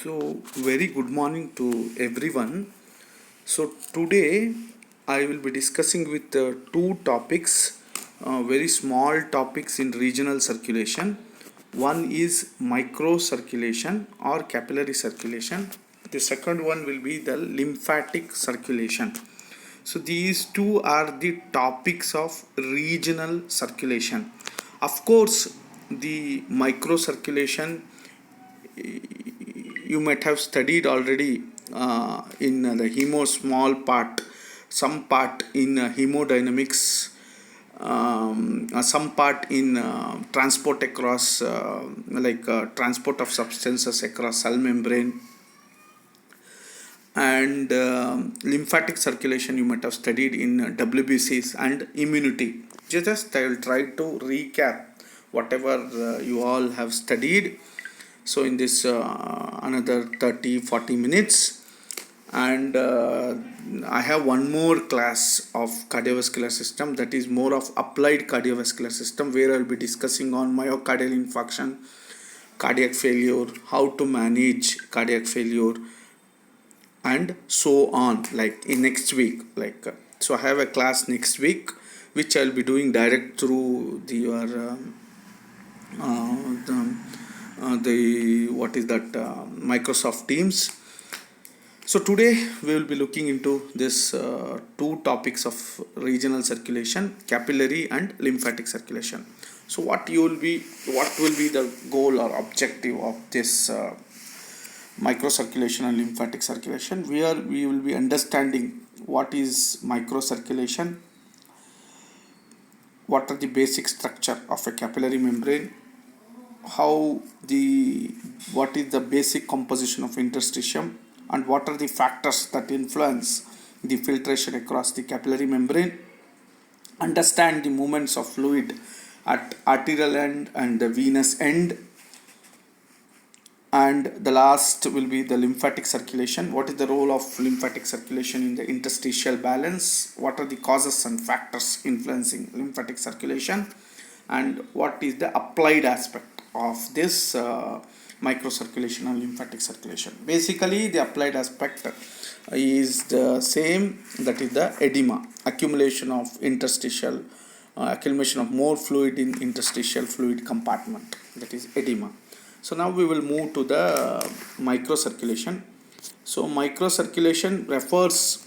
So, very good morning to everyone. So, today I will be discussing with two topics, very small topics in regional circulation. One is micro circulation or capillary circulation. The second one will be the lymphatic circulation. So, these two are the topics of regional circulation. Of course, the micro circulation you might have studied already in the hemo small part, some part in hemodynamics, some part in transport across transport of substances across cell membrane, and lymphatic circulation you might have studied in WBCs and immunity. Just I will try to recap whatever you all have studied. So in this another 30-40 minutes, and I have one more class of cardiovascular system, that is more of applied cardiovascular system, where I will be discussing on myocardial infarction, cardiac failure, how to manage cardiac failure, and so on, like in next week. So I have a class next week which I will be doing direct through the what is that Microsoft Teams. So today we will be looking into this two topics of regional circulation, capillary and lymphatic circulation. So what will be the goal or objective of this microcirculation and lymphatic circulation? Where we will be understanding what is microcirculation, what are the basic structure of a capillary membrane, what is the basic composition of interstitium, and what are the factors that influence the filtration across the capillary membrane, understand the movements of fluid at arterial end and the venous end, and the last will be the lymphatic circulation. What is the role of lymphatic circulation in the interstitial balance, what are the causes and factors influencing lymphatic circulation, and what is the applied aspect of this microcirculation and lymphatic circulation. Basically the applied aspect is the same, that is the edema, accumulation of more fluid in interstitial fluid compartment, that is edema. So now we will move to the microcirculation. So microcirculation refers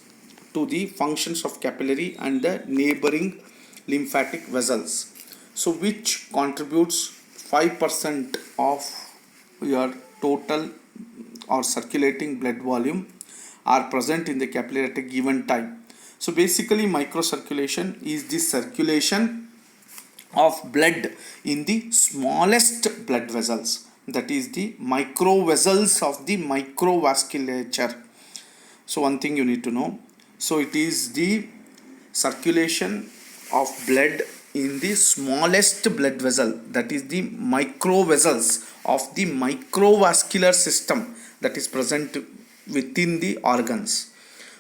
to the functions of capillary and the neighboring lymphatic vessels, so which contributes 5% of your total or circulating blood volume are present in the capillary at a given time. So basically microcirculation is the circulation of blood in the smallest blood vessels, that is the micro vessels of the microvasculature. So one thing you need to know, so it is the circulation of blood in the smallest blood vessel, that is the micro vessels of the microvascular system that is present within the organs.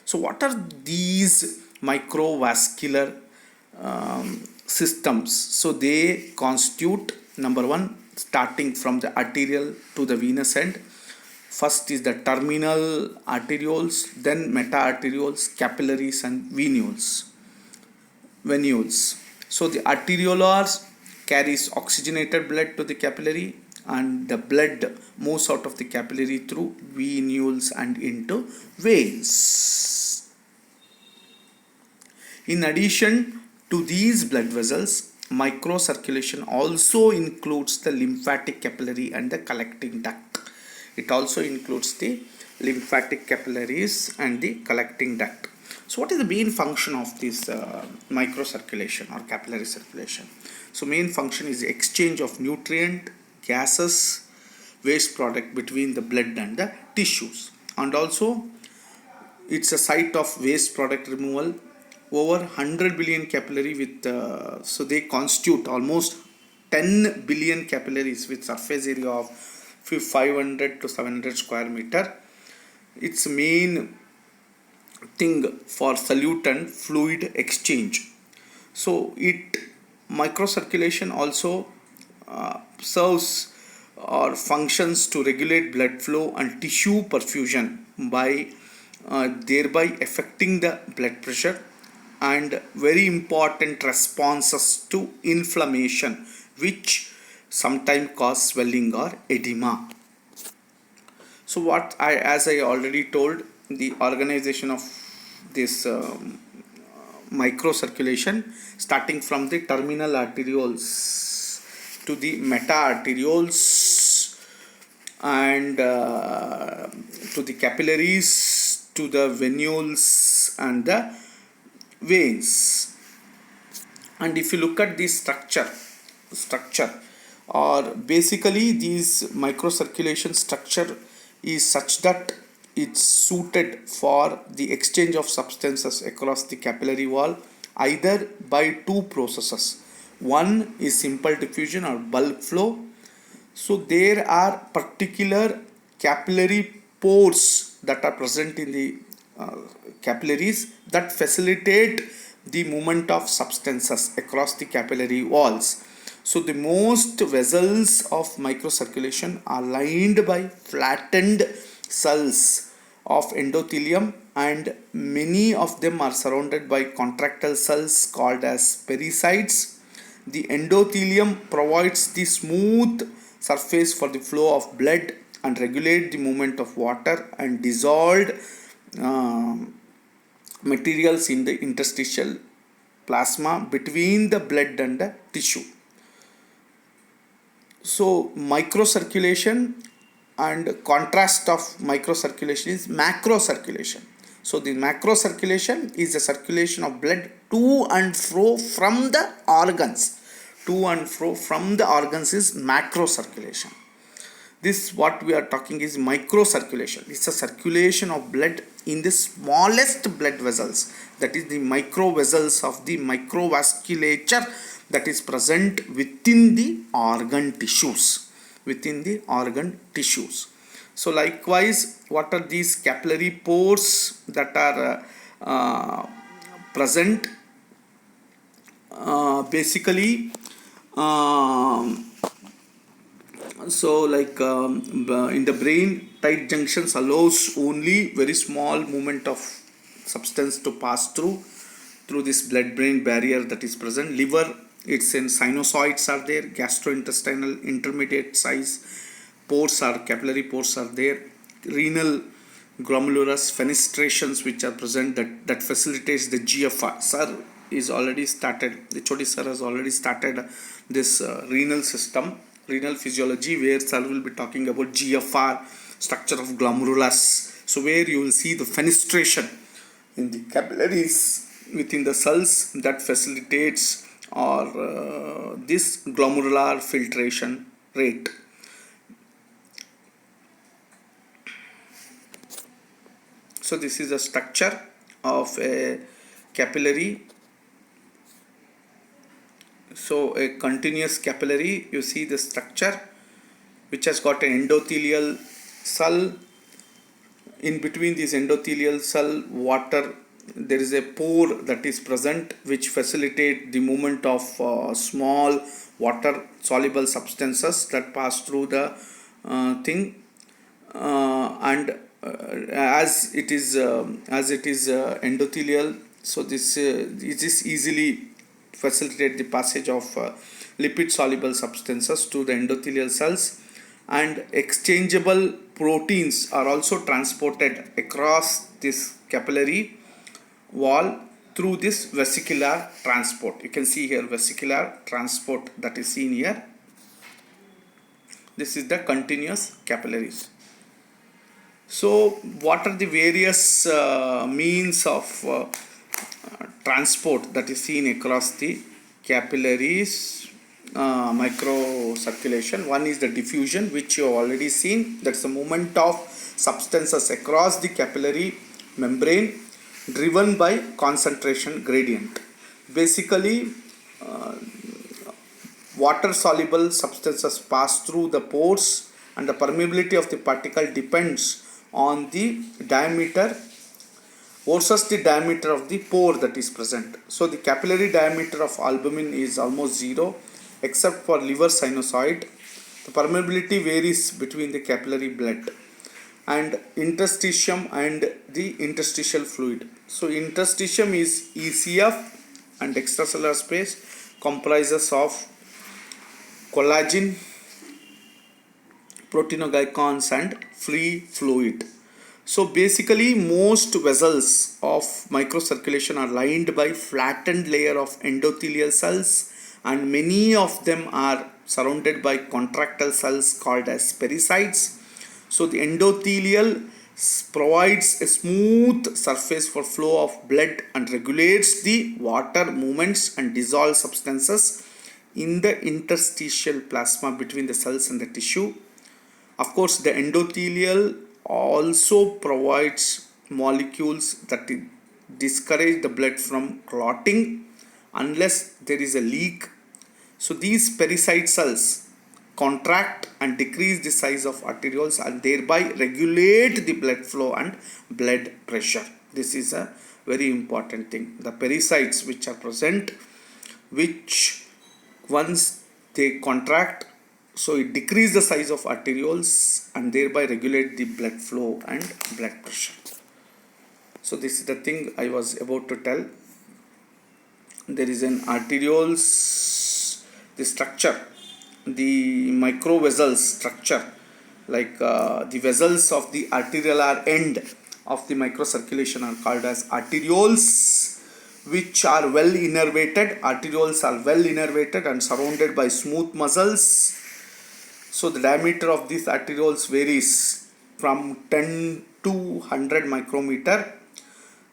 So what are these microvascular systems? So they constitute, number one, starting from the arterial to the venous end. First is the terminal arterioles, then meta-arterioles, capillaries, and venules. So the arteriolars carries oxygenated blood to the capillary, and the blood moves out of the capillary through venules and into veins. In addition to these blood vessels, microcirculation also includes the lymphatic capillary and the collecting duct. It also includes the lymphatic capillaries and the collecting duct. So what is the main function of this microcirculation or capillary circulation? So main function is the exchange of nutrient, gases, waste product between the blood and the tissues, and also it's a site of waste product removal. Over 100 billion capillary with so they constitute almost 10 billion capillaries with surface area of 500 to 700 square meter. Its main thing for solute and fluid exchange. So microcirculation also serves or functions to regulate blood flow and tissue perfusion by thereby affecting the blood pressure, and very important responses to inflammation which sometimes cause swelling or edema. So what as I already told, the organization of this microcirculation, starting from the terminal arterioles to the meta arterioles, and to the capillaries, to the venules and the veins. And if you look at the structure, or basically these microcirculation structure is such that it's suited for the exchange of substances across the capillary wall either by two processes. One is simple diffusion or bulk flow. So there are particular capillary pores that are present in the capillaries that facilitate the movement of substances across the capillary walls. So the most vessels of microcirculation are lined by flattened cells of endothelium, and many of them are surrounded by contractile cells called as pericytes. The endothelium provides the smooth surface for the flow of blood and regulate the movement of water and dissolved materials in the interstitial plasma between the blood and the tissue. So microcirculation and contrast of microcirculation is macrocirculation. So the macrocirculation is the circulation of blood to and fro from the organs. To and fro from the organs is macrocirculation. This what we are talking is microcirculation. It's a circulation of blood in the smallest blood vessels, that is the micro vessels of the microvasculature that is present within the organ tissues. So likewise, what are these capillary pores that are present? Basically, so like in the brain, tight junctions allows only very small movement of substance to pass through this blood brain barrier that is present. Liver, its in sinusoids are there. Gastrointestinal intermediate size pores are capillary pores are there. Renal glomerulus fenestrations which are present that facilitates the GFR. Sir is already started, the Choti sir has already started this renal system, renal physiology, where sir will be talking about GFR, structure of glomerulus. So where you will see the fenestration in the capillaries within the cells that facilitates or this glomerular filtration rate. So this is a structure of a capillary. So a continuous capillary, you see the structure which has got an endothelial cell. In between this endothelial cell, water, there is a pore that is present which facilitate the movement of small water soluble substances that pass through the thing, and as it is endothelial, so this it is easily facilitate the passage of lipid soluble substances to the endothelial cells, and exchangeable proteins are also transported across this capillary wall through this vesicular transport. You can see here vesicular transport that is seen here. This is the continuous capillaries. So what are the various means of transport that is seen across the capillaries microcirculation? One is the diffusion, which you have already seen. That's the movement of substances across the capillary membrane driven by concentration gradient. Basically, water soluble substances pass through the pores, and the permeability of the particle depends on the diameter versus the diameter of the pore that is present. So the capillary diameter of albumin is almost zero except for liver sinusoid. The permeability varies between the capillary blood and interstitium and the interstitial fluid. So interstitium is ECF and extracellular space comprises of collagen, proteinoglycans and free fluid. So basically most vessels of microcirculation are lined by flattened layer of endothelial cells, and many of them are surrounded by contractile cells called as pericytes. So the endothelial provides a smooth surface for flow of blood and regulates the water movements and dissolved substances in the interstitial plasma between the cells and the tissue. Of course, the endothelial also provides molecules that discourage the blood from clotting unless there is a leak. So these pericyte cells contract and decrease the size of arterioles and thereby regulate the blood flow and blood pressure. This is a very important thing. The pericytes which are present, which once they contract, so it decreases the size of arterioles and thereby regulate the blood flow and blood pressure. So this is the thing I was about to tell. There is an arterioles, the structure, the microvessels structure, like the vessels of the arteriolar end of the microcirculation are called as arterioles, which are well innervated. Arterioles are well innervated and surrounded by smooth muscles. So the diameter of these arterioles varies from 10 to 100 micrometer.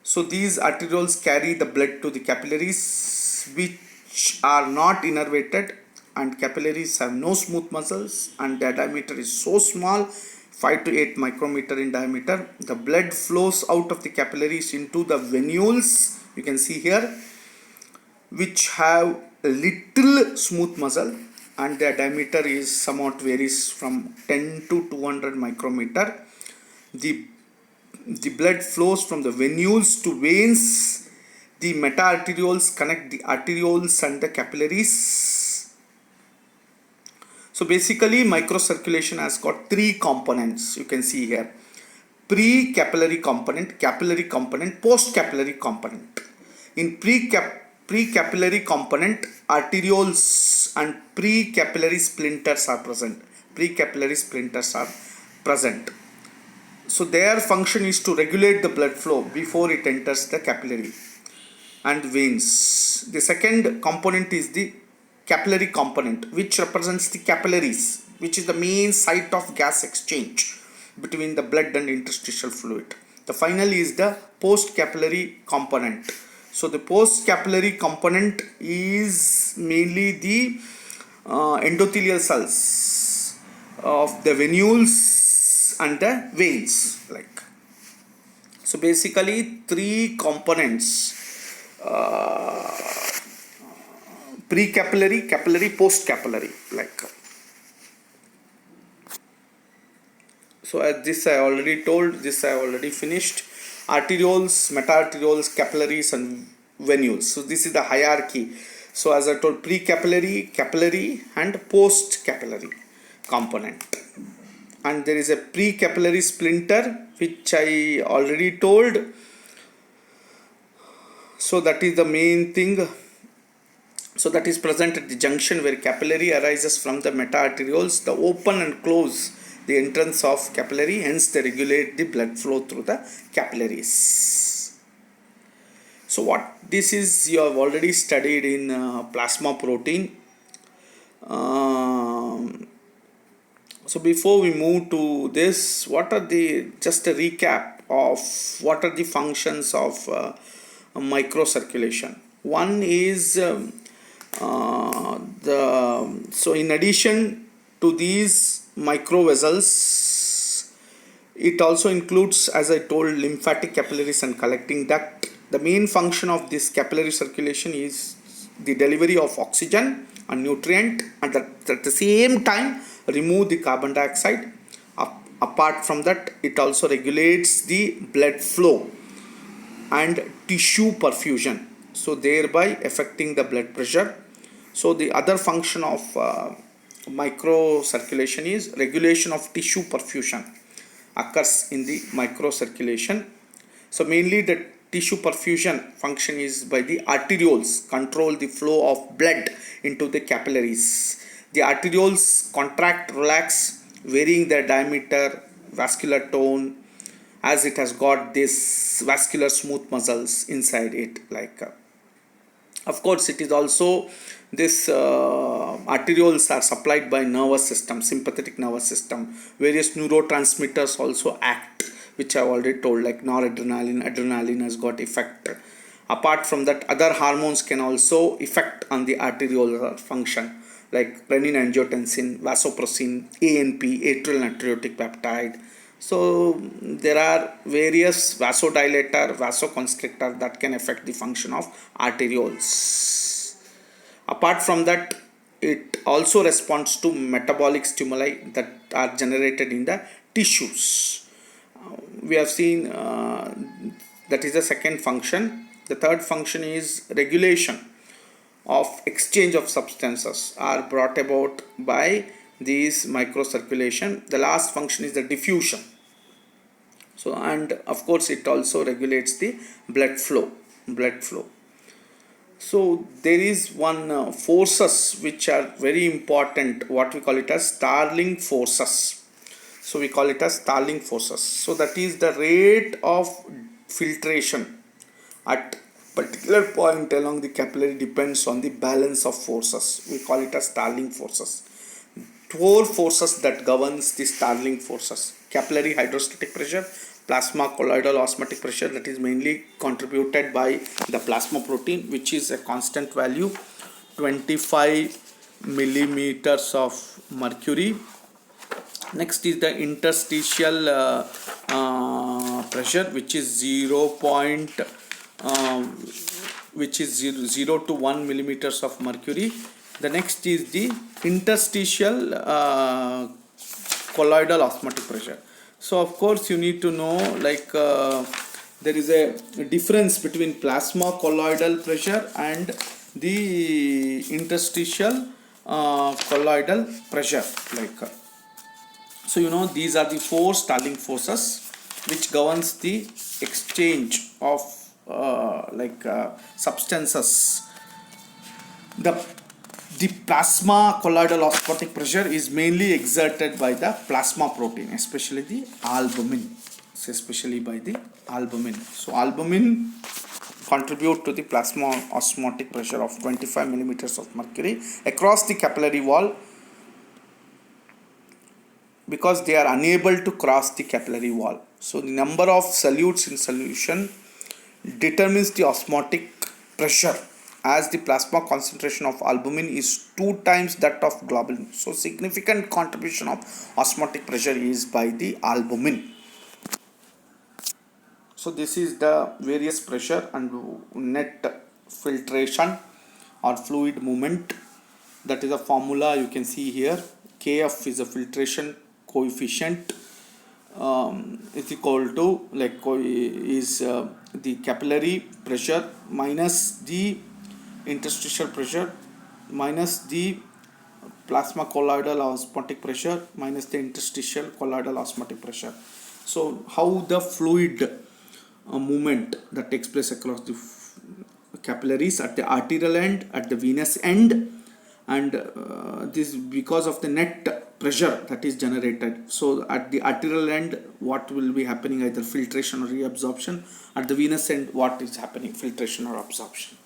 So these arterioles carry the blood to the capillaries, which are not innervated, and capillaries have no smooth muscles and their diameter is so small, 5 to 8 micrometer in diameter. The blood flows out of the capillaries into the venules, you can see here, which have a little smooth muscle and their diameter is somewhat varies from 10 to 200 micrometer. The blood flows from the venules to veins. The meta-arterioles connect the arterioles and the capillaries. So basically microcirculation has got three components, you can see here: pre-capillary component, capillary component, post-capillary component. In pre-capillary component, arterioles and pre-capillary splinters are present. Pre-capillary splinters are present. So their function is to regulate the blood flow before it enters the capillary and veins. The second component is the capillary component, which represents the capillaries, which is the main site of gas exchange between the blood and interstitial fluid. The final is the post-capillary component. So the post-capillary component is mainly the endothelial cells of the venules and the veins. So basically three components: pre-capillary, capillary, post-capillary. So as this I already told, this I already finished. Arterioles, meta-arterioles, capillaries and venules. So this is the hierarchy. So as I told, pre-capillary, capillary and post-capillary component. And there is a pre-capillary splinter, which I already told. So that is the main thing. So that is present at the junction where capillary arises from the meta-arterioles. The open and close the entrance of capillary, hence they regulate the blood flow through the capillaries. So what this is, you have already studied in plasma protein. So before we move to this, what are the, just a recap of what are the functions of microcirculation. One is so in addition to these microvessels, it also includes, as I told, lymphatic capillaries and collecting duct. The main function of this capillary circulation is the delivery of oxygen and nutrient, and at the same time remove the carbon dioxide. Apart from that, it also regulates the blood flow and tissue perfusion, so thereby affecting the blood pressure. So the other function of microcirculation is regulation of tissue perfusion occurs in the microcirculation. So mainly the tissue perfusion function is by the arterioles control the flow of blood into the capillaries. The arterioles contract, relax, varying their diameter, vascular tone, as it has got this vascular smooth muscles inside it. Of course, it is also this arterioles are supplied by nervous system, sympathetic nervous system. Various neurotransmitters also act, which I already told, like noradrenaline, adrenaline has got effect. Apart from that, other hormones can also effect on the arteriolar function, like renin-angiotensin, vasopressin, ANP, atrial natriuretic peptide. So there are various vasodilator, vasoconstrictor that can affect the function of arterioles. Apart from that, it also responds to metabolic stimuli that are generated in the tissues. We have seen that is the second function. The third function is regulation of exchange of substances are brought about by these microcirculation. The last function is the diffusion. So, and of course it also regulates the blood flow. So there is one forces which are very important, what we call it as Starling forces. So we call it as Starling forces. So that is the rate of filtration at particular point along the capillary depends on the balance of forces. We call it as Starling forces. Four forces that governs the Starling forces: capillary hydrostatic pressure, plasma colloidal osmotic pressure, that is mainly contributed by the plasma protein, which is a constant value 25 millimeters of mercury. Next is the interstitial pressure, which is 0 to 1 millimeters of mercury. The next is the interstitial colloidal osmotic pressure. So of course you need to know, there is a difference between plasma colloidal pressure and the interstitial colloidal pressure. So you know, these are the four Starling forces which governs the exchange of substances. The plasma colloidal osmotic pressure is mainly exerted by the plasma protein, especially the albumin. So albumin contribute to the plasma osmotic pressure of 25 millimeters of mercury across the capillary wall, because they are unable to cross the capillary wall. So the number of solutes in solution determines the osmotic pressure, as the plasma concentration of albumin is 2 times that of globulin. So significant contribution of osmotic pressure is by the albumin. So this is the various pressure and net filtration or fluid movement. That is a formula you can see here. Kf is a filtration coefficient, is equal to the capillary pressure minus the interstitial pressure minus the plasma colloidal osmotic pressure minus the interstitial colloidal osmotic pressure. So how the fluid movement that takes place across the capillaries at the arterial end, at the venous end, and this because of the net pressure that is generated. So at the arterial end, what will be happening, either filtration or reabsorption. At the venous end, what is happening, filtration or absorption.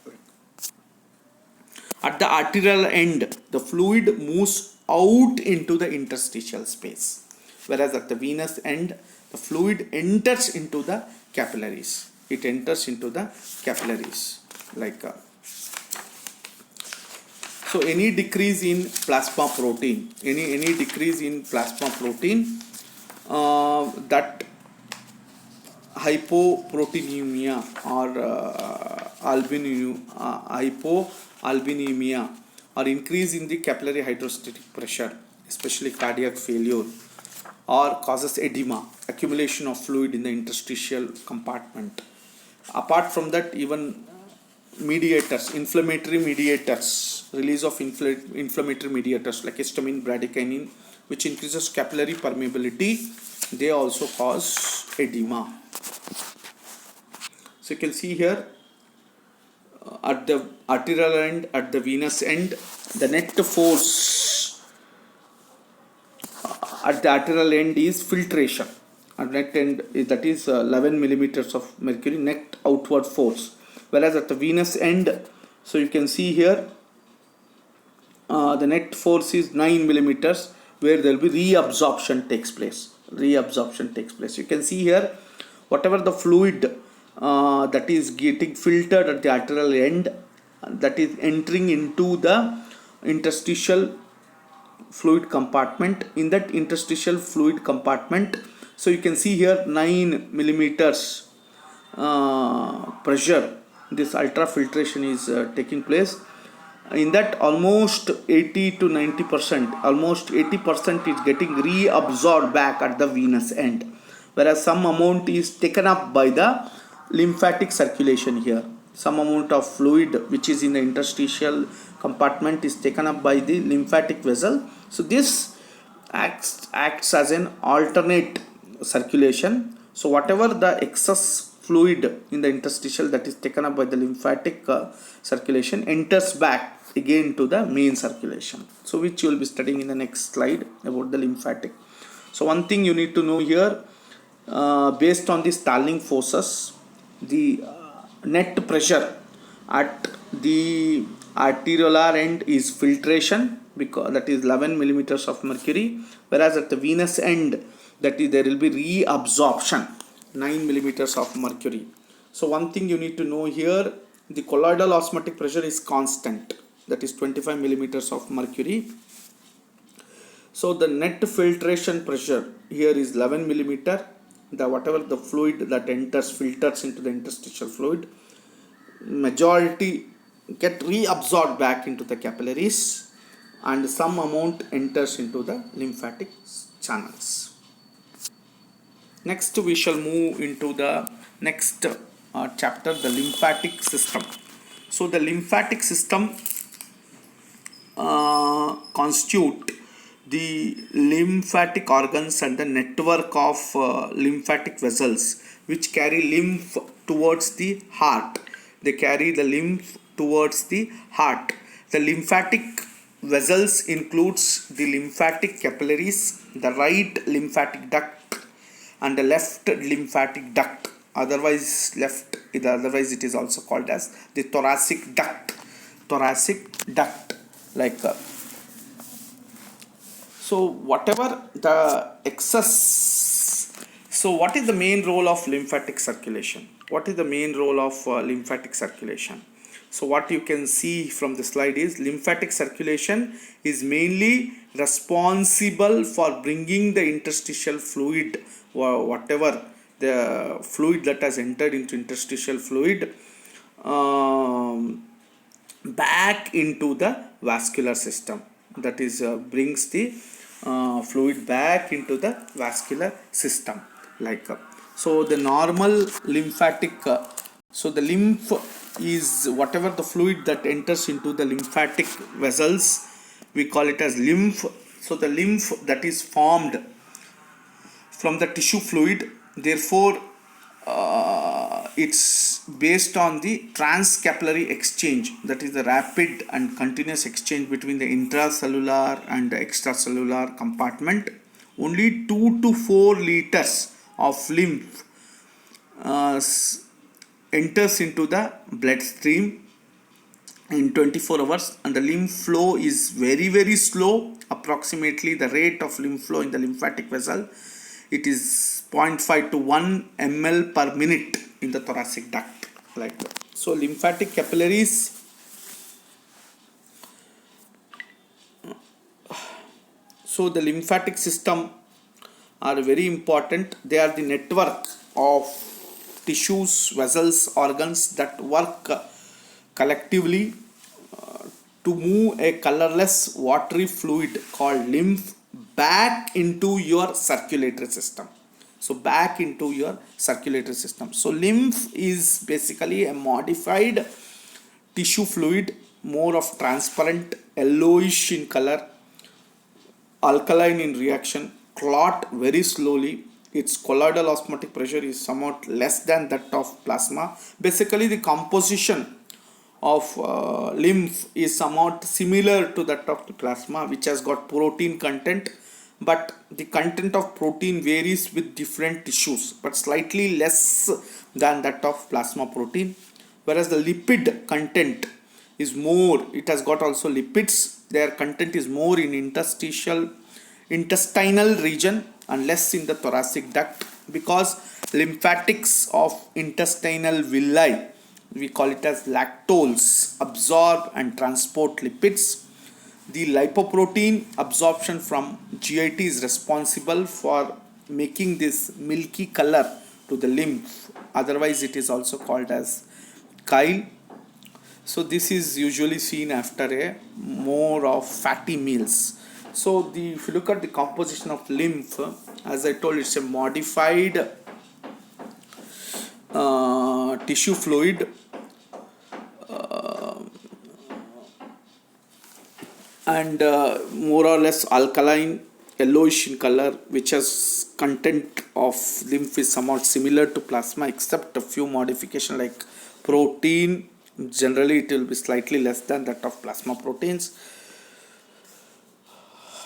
At the arterial end, the fluid moves out into the interstitial space, whereas at the venous end, the fluid enters into the capillaries. It enters into the capillaries. So any decrease in plasma protein, any decrease in plasma protein, that hypoproteinemia or hypoalbuminemia, or increase in the capillary hydrostatic pressure, especially cardiac failure, or causes edema, accumulation of fluid in the interstitial compartment. Apart from that, even mediators, inflammatory mediators, release of inflammatory mediators like histamine, bradykinin, which increases capillary permeability, they also cause edema. So you can see here at the arterial end, at the venous end, the net force at the arterial end is filtration. At net end that is 11 millimeters of mercury net outward force, whereas at the venous end, so you can see here the net force is 9 millimeters, where there will be reabsorption takes place. You can see here whatever the fluid that is getting filtered at the arterial end, that is entering into the interstitial fluid compartment. In that interstitial fluid compartment, so you can see here 9 millimeters pressure, this ultrafiltration is taking place. In that almost 80 to 90%, almost 80% is getting reabsorbed back at the venous end, whereas some amount is taken up by the lymphatic circulation here. Some amount of fluid which is in the interstitial compartment is taken up by the lymphatic vessel. So this acts as an alternate circulation. So whatever the excess fluid in the interstitial that is taken up by the lymphatic circulation enters back again to the main circulation. So which you will be studying in the next slide about the lymphatic. So one thing you need to know here, based on the Stalling forces, the net pressure at the arteriolar end is filtration, because that is 11 millimeters of mercury, whereas at the venous end, that is there will be reabsorption 9 millimeters of mercury. So one thing you need to know here, the colloidal osmotic pressure is constant, that is 25 millimeters of mercury. So the net filtration pressure here is 11 millimeter. The whatever the fluid that enters filters into the interstitial fluid, majority get reabsorbed back into the capillaries, and some amount enters into the lymphatic channels. Next we shall move into the next chapter, the lymphatic system. So the lymphatic system constitute the lymphatic organs and the network of lymphatic vessels which carry lymph towards the heart. They carry the lymph towards the heart. The lymphatic vessels includes the lymphatic capillaries, the right lymphatic duct and the left lymphatic duct. Otherwise it is also called as the thoracic duct. So whatever the excess, so what is the main role of lymphatic circulation? So what you can see from the slide is lymphatic circulation is mainly responsible for bringing the interstitial fluid, or whatever the fluid that has entered into interstitial fluid, back into the vascular system. That is brings the fluid back into the vascular system. So the normal lymphatic, so the lymph is whatever the fluid that enters into the lymphatic vessels, we call it as lymph. So the lymph that is formed from the tissue fluid, therefore it's based on the transcapillary exchange, that is the rapid and continuous exchange between the intracellular and the extracellular compartment. Only 2 to 4 liters of lymph enters into the bloodstream in 24 hours, and the lymph flow is very slow. Approximately the rate of lymph flow in the lymphatic vessel, it is 0.5 to 1 ml per minute in the thoracic duct. So lymphatic capillaries, so the lymphatic system are very important. They are the network of tissues, vessels, organs that work collectively to move a colorless watery fluid called lymph back into your circulatory system. So lymph is basically a modified tissue fluid, more of transparent, yellowish in color, alkaline in reaction, clot very slowly. Its colloidal osmotic pressure is somewhat less than that of plasma. Basically, the composition of lymph is somewhat similar to that of the plasma, which has got protein content, but the content of protein varies with different tissues, but slightly less than that of plasma protein. Whereas the lipid content is more, it has got also lipids, their content is more in intestinal region and less in the thoracic duct, because lymphatics of intestinal villi, we call it as lactoles, absorb and transport lipids. The lipoprotein absorption from GIT is responsible for making this milky color to the lymph. Otherwise, it is also called as chyle. So this is usually seen after a more of fatty meals. So if you look at the composition of lymph, as I told, it's a modified tissue fluid and more or less alkaline, yellowish in color, which has content of lymph is somewhat similar to plasma except a few modification like protein. Generally it will be slightly less than that of plasma proteins.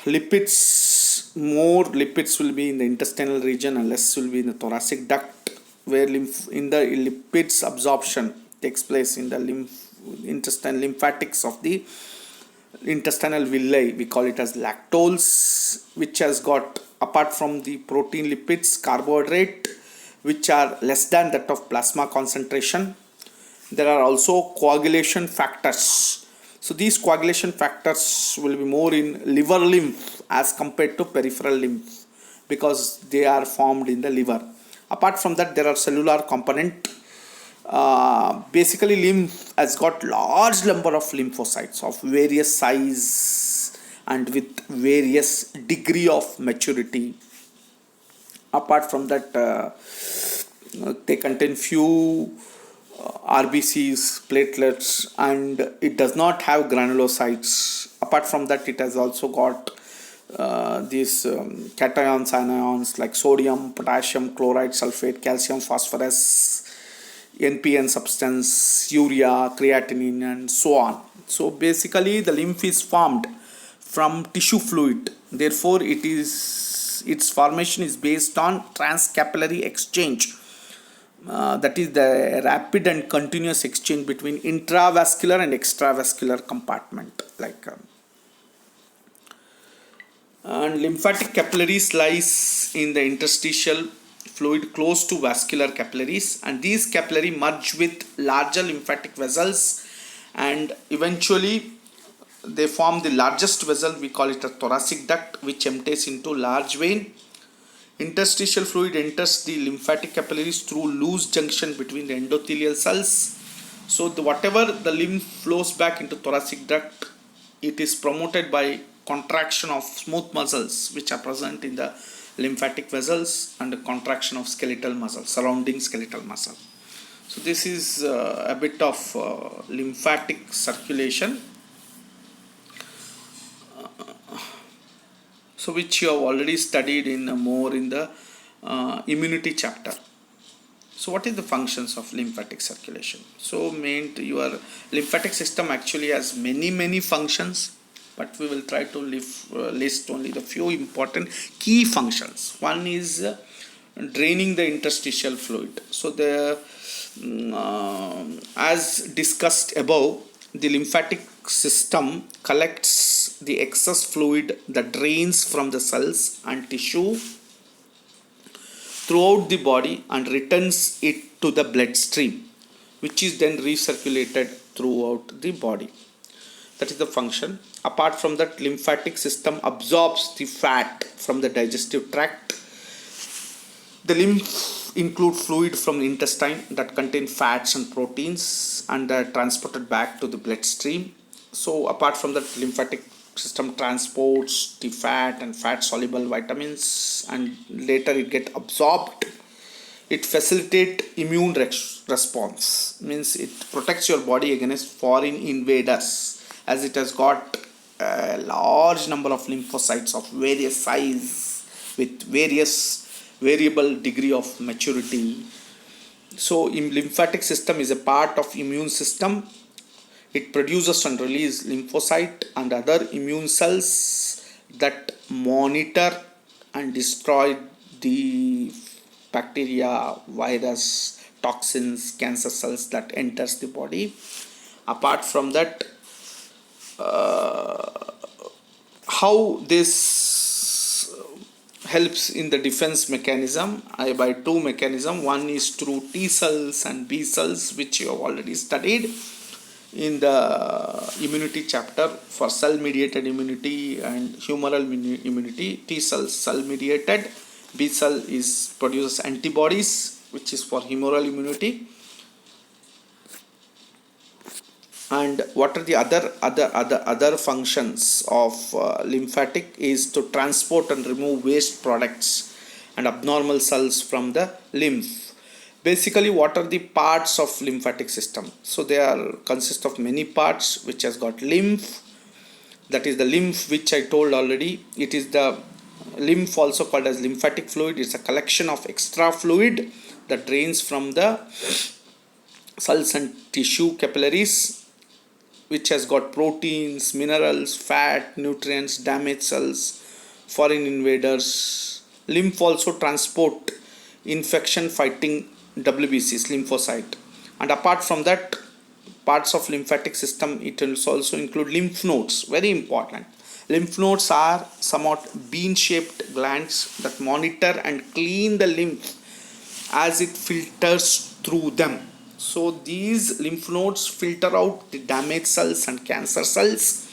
Lipids, more lipids will be in the intestinal region and less will be in the thoracic duct, where in the lipids absorption takes place in the lymphatics of the intestinal villi, we call it as lactoles, which has got, apart from the protein, lipids, carbohydrate, which are less than that of plasma concentration. There are also coagulation factors. So these coagulation factors will be more in liver lymph as compared to peripheral lymph, because they are formed in the liver. Apart from that, there are cellular component. Basically, lymph has got large number of lymphocytes of various size and with various degree of maturity. Apart from that, they contain few RBCs, platelets, and it does not have granulocytes. Apart from that, it has also got these cations, anions like sodium, potassium, chloride, sulfate, calcium, phosphorus, NPN substance, urea, creatinine, and so on. So basically, the lymph is formed from tissue fluid. Therefore, its formation is based on transcapillary exchange. That is the rapid and continuous exchange between intravascular and extravascular compartment. And lymphatic capillaries lies in the interstitial fluid close to vascular capillaries, and these capillary merge with larger lymphatic vessels, and eventually they form the largest vessel, we call it a thoracic duct, which empties into large vein. Interstitial fluid enters the lymphatic capillaries through loose junction between the endothelial cells. So whatever the lymph flows back into thoracic duct, it is promoted by contraction of smooth muscles which are present in the lymphatic vessels and the contraction of skeletal muscle, surrounding skeletal muscle. So this is a bit of lymphatic circulation, so which you have already studied in more in the immunity chapter. So what is the functions of lymphatic circulation? So your lymphatic system actually has many functions, but we will try to list only the few important key functions. One is draining the interstitial fluid. So as discussed above, the lymphatic system collects the excess fluid that drains from the cells and tissue throughout the body and returns it to the bloodstream, which is then recirculated throughout the body. That is the function. Apart from that, lymphatic system absorbs the fat from the digestive tract. The lymph include fluid from the intestine that contain fats and proteins and are transported back to the bloodstream. So apart from that, lymphatic system transports the fat and fat soluble vitamins, and later it get absorbed it facilitates immune response, means it protects your body against foreign invaders, as it has got a large number of lymphocytes of various size with various variable degree of maturity. So lymphatic system is a part of immune system. It produces and releases lymphocyte and other immune cells that monitor and destroy the bacteria, virus, toxins, cancer cells that enters the body. Apart from that, how this helps in the defense mechanism, by two mechanism. One is through T cells and B cells, which you have already studied in the immunity chapter for cell mediated immunity and humoral immunity. T cells cell mediated, B cell is produces antibodies, which is for humoral immunity. And what are the other functions of lymphatic is to transport and remove waste products and abnormal cells from the lymph. Basically, what are the parts of lymphatic system? So they are consist of many parts, which has got lymph, that is the lymph which I told already. It is the lymph, also called as lymphatic fluid. It's a collection of extra fluid that drains from the cells and tissue capillaries, which has got proteins, minerals, fat, nutrients, damaged cells, foreign invaders. Lymph also transport infection fighting WBCs, lymphocyte. And apart from that, parts of lymphatic system, it will also include lymph nodes, very important. Lymph nodes are somewhat bean-shaped glands that monitor and clean the lymph as it filters through them. So these lymph nodes filter out the damaged cells and cancer cells,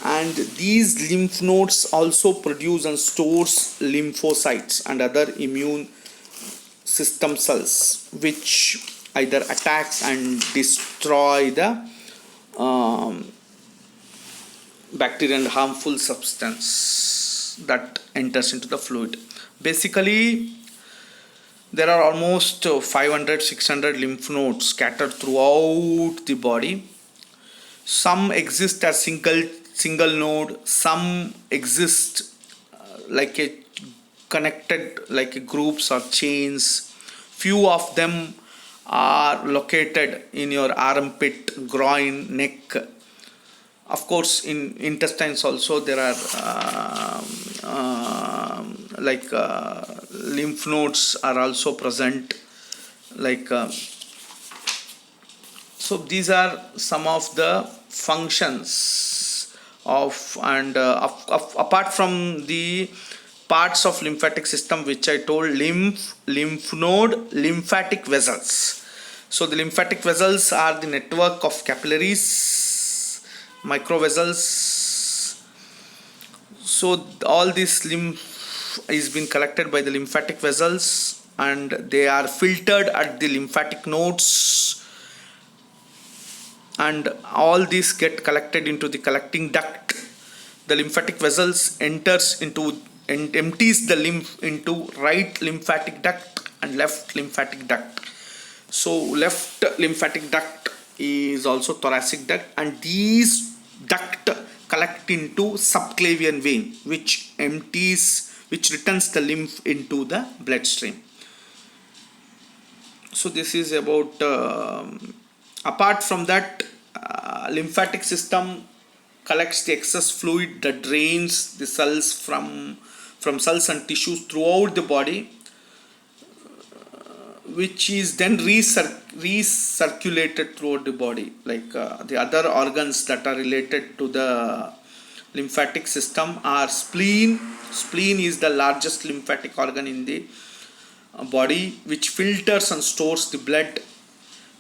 and these lymph nodes also produce and stores lymphocytes and other immune system cells, which either attacks and destroy the bacteria and harmful substance that enters into the fluid. Basically, there are almost 500-600 lymph nodes scattered throughout the body. Some exist as single node, some exist like a connected like a groups or chains. Few of them are located in your armpit, groin, neck. Of course, in intestines also there are lymph nodes are also present. So these are some of the functions of, and apart from the parts of lymphatic system which I told: lymph node, lymphatic vessels. So the lymphatic vessels are the network of capillaries, microvessels. So all this lymph is being collected by the lymphatic vessels, and they are filtered at the lymphatic nodes, and all these get collected into the collecting duct. The lymphatic vessels enters into and empties the lymph into right lymphatic duct and left lymphatic duct. So left lymphatic duct is also thoracic duct, and these duct collect into subclavian vein, which returns the lymph into the bloodstream. So this is about apart from that, lymphatic system collects the excess fluid that drains the cells from cells and tissues throughout the body, which is then recirculated throughout the body. The other organs that are related to the lymphatic system are spleen. Spleen is the largest lymphatic organ in the body, which filters and stores the blood.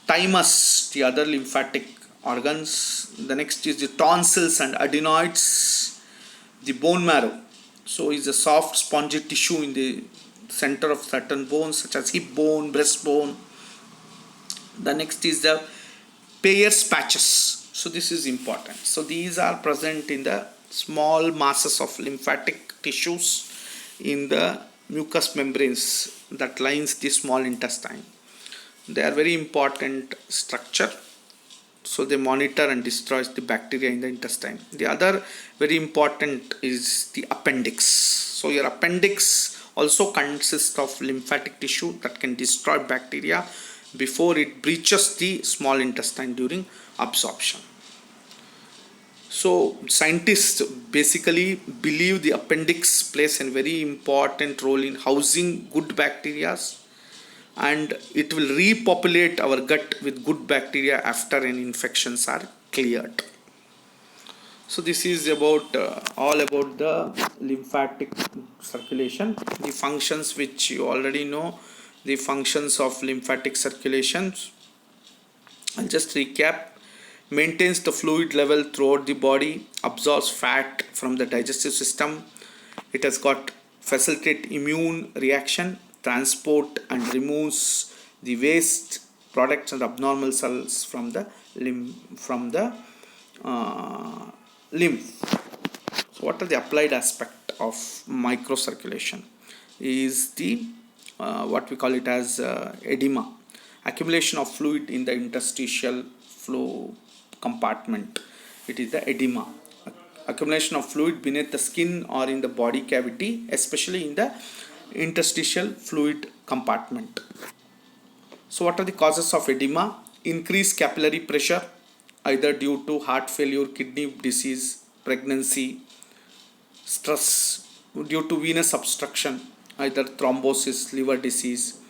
Thymus, the other lymphatic organs. The next is the tonsils and adenoids. The bone marrow, so is a soft spongy tissue in the center of certain bones, such as hip bone, breastbone. The next is the Peyer's patches. So this is important. So these are present in the small masses of lymphatic tissues in the mucous membranes that lines the small intestine. They are very important structure, so they monitor and destroys the bacteria in the intestine. The other very important is the appendix. So your appendix also consists of lymphatic tissue that can destroy bacteria before it breaches the small intestine during absorption. So scientists basically believe the appendix plays a very important role in housing good bacteria, and it will repopulate our gut with good bacteria after any infections are cleared. So this is about all about the lymphatic circulation, the functions which you already know, the functions of lymphatic circulations. I'll just recap. Maintains the fluid level throughout the body, absorbs fat from the digestive system. It has got facilitate immune reaction, transport and removes the waste products and abnormal cells from the lymph. So what are the applied aspect of microcirculation? Is the what we call it as edema, accumulation of fluid in the interstitial flow compartment. It is the edema, accumulation of fluid beneath the skin or in the body cavity, especially in the interstitial fluid compartment. So what are the causes of edema? Increased capillary pressure, either due to heart failure, kidney disease, pregnancy, stress, due to venous obstruction, either thrombosis, liver disease.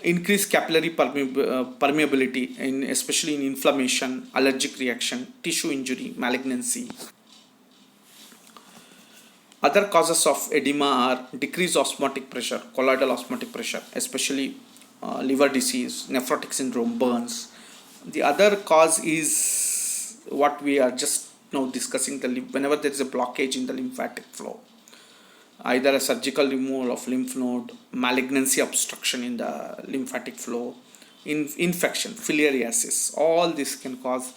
Increased capillary permeability, especially in inflammation, allergic reaction, tissue injury, malignancy. Other causes of edema are decreased osmotic pressure, colloidal osmotic pressure, especially liver disease, nephrotic syndrome, burns. The other cause is what we are just now discussing, whenever there is a blockage in the lymphatic flow, either a surgical removal of lymph node, malignancy, obstruction in the lymphatic flow, infection, filariasis. All this can cause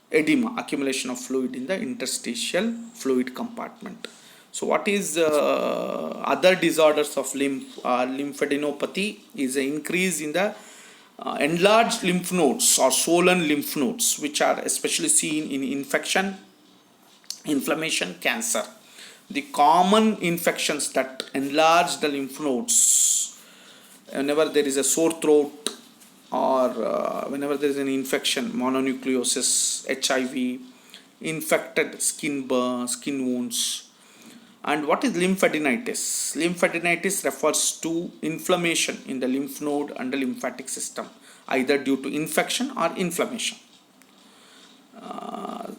edema, accumulation of fluid in the interstitial fluid compartment. So what is other disorders of lymphadenopathy is an increase in the enlarged lymph nodes or swollen lymph nodes, which are especially seen in infection, inflammation, cancer. The common infections that enlarge the lymph nodes, whenever there is a sore throat or whenever there is an infection, mononucleosis, HIV, infected skin burns, skin wounds. And what is lymphadenitis? Lymphadenitis refers to inflammation in the lymph node and the lymphatic system, either due to infection or inflammation.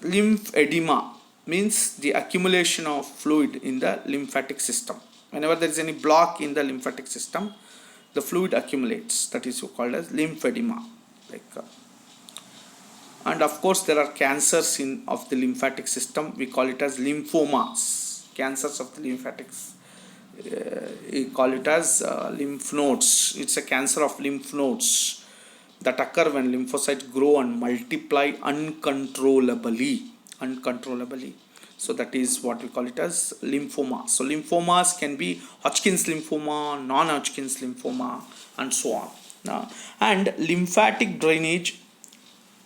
Lymphedema means the accumulation of fluid in the lymphatic system. Whenever there is any block in the lymphatic system, the fluid accumulates. That is called as lymphedema. And of course, there are cancers of the lymphatic system. We call it as lymphomas. Cancers of the lymphatics. We call it as lymph nodes. It's a cancer of lymph nodes that occur when lymphocytes grow and multiply uncontrollably. So that is what we call it as lymphoma. So lymphomas can be Hodgkin's lymphoma, non-Hodgkin's lymphoma, and so on. And lymphatic drainage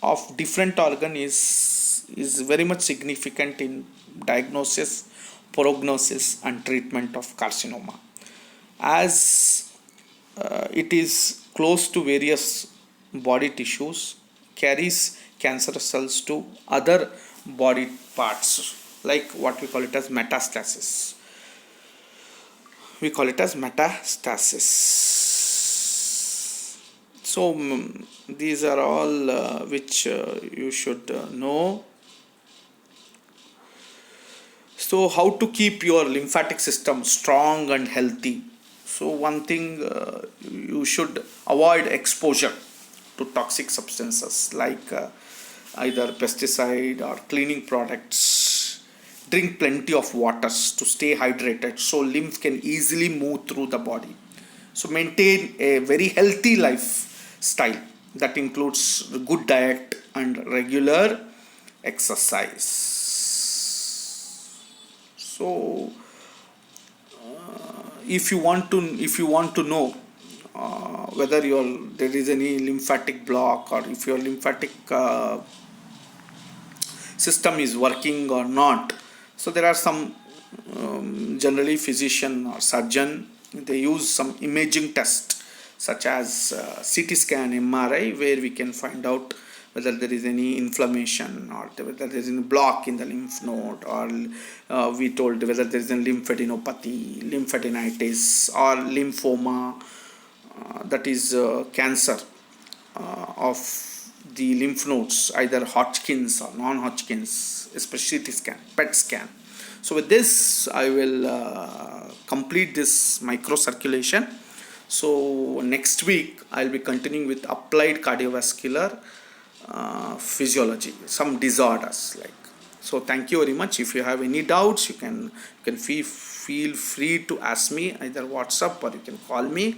of different organ is very much significant in diagnosis, prognosis, and treatment of carcinoma, as it is close to various body tissues, carries cancerous cells to other body parts, like what we call it as metastasis. So these are all which you should know. So how to keep your lymphatic system strong and healthy? So one thing, you should avoid exposure to toxic substances like either pesticide or cleaning products. Drink plenty of waters to stay hydrated so lymph can easily move through the body. So maintain a very healthy lifestyle that includes good diet and regular exercise. So if you want to know whether there is any lymphatic block, or if your lymphatic system is working or not. So there are some generally physician or surgeon, they use some imaging test such as CT scan, MRI, where we can find out whether there is any inflammation, or whether there is any block in the lymph node, or we told whether there is a lymphadenopathy, lymphadenitis, or lymphoma, that is cancer of the lymph nodes, either Hodgkin's or non-Hodgkin's, especially CT scan, PET scan. So with this, I will complete this microcirculation. So next week, I'll be continuing with applied cardiovascular physiology, some disorders like. So thank you very much. If you have any doubts, you can feel free to ask me, either WhatsApp or you can call me.